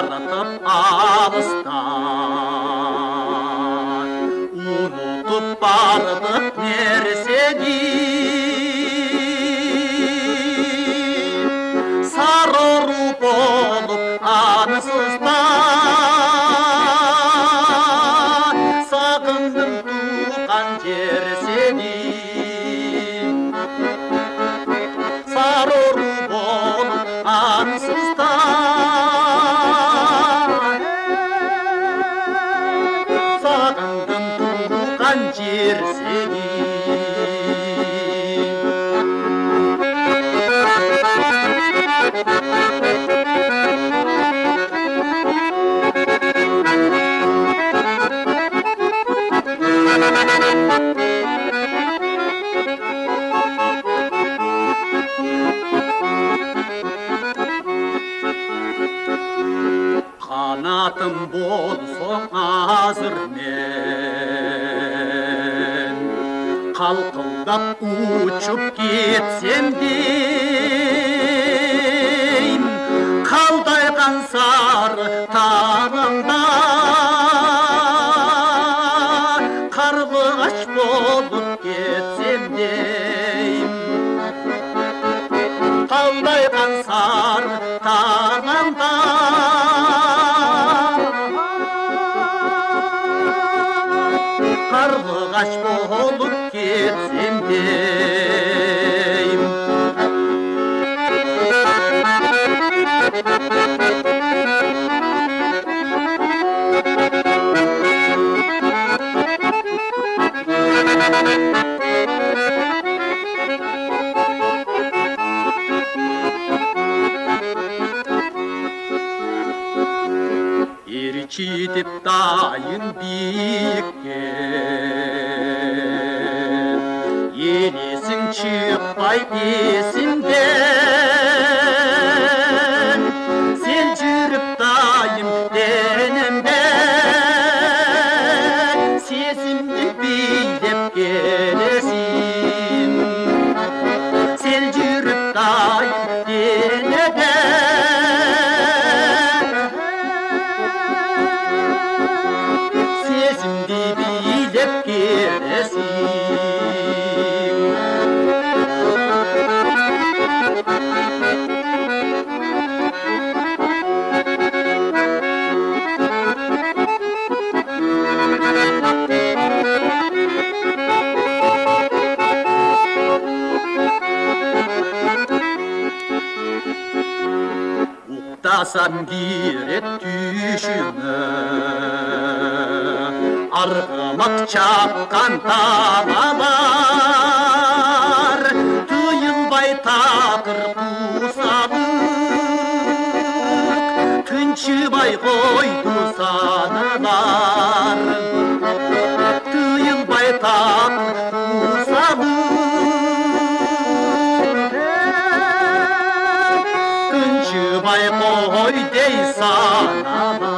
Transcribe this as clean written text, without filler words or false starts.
жарытып алыстан, ұмытып бардық нәрсені, сары ұру болып аңсызда, сағындым туған жер сені. Сары ұру болып аңсызда, сағындым туған жер сені. Қанатым болсоң азыр мен, қалқылдап ұшып кетсем дейм, қалдайған сары таңымда, қарлығаш болып кетсем дейм, қалдайған сары таңымда, қарлығаш болып кетсем дейм. Ерчитіп дайын биікке, елесің шықпай есімден, сен жүріп дайым денімде, сезімді билеп келесің. Сен жүріп дайым денімде, сезімді билеп келесің. Уқтасам берет түйшіні, арғымақ чапқан табалар, тұйылбай тақыр қусабық, түншібай қойды санылар. Тұйылбай тақыр қусабық, түншібай қой дей санылар.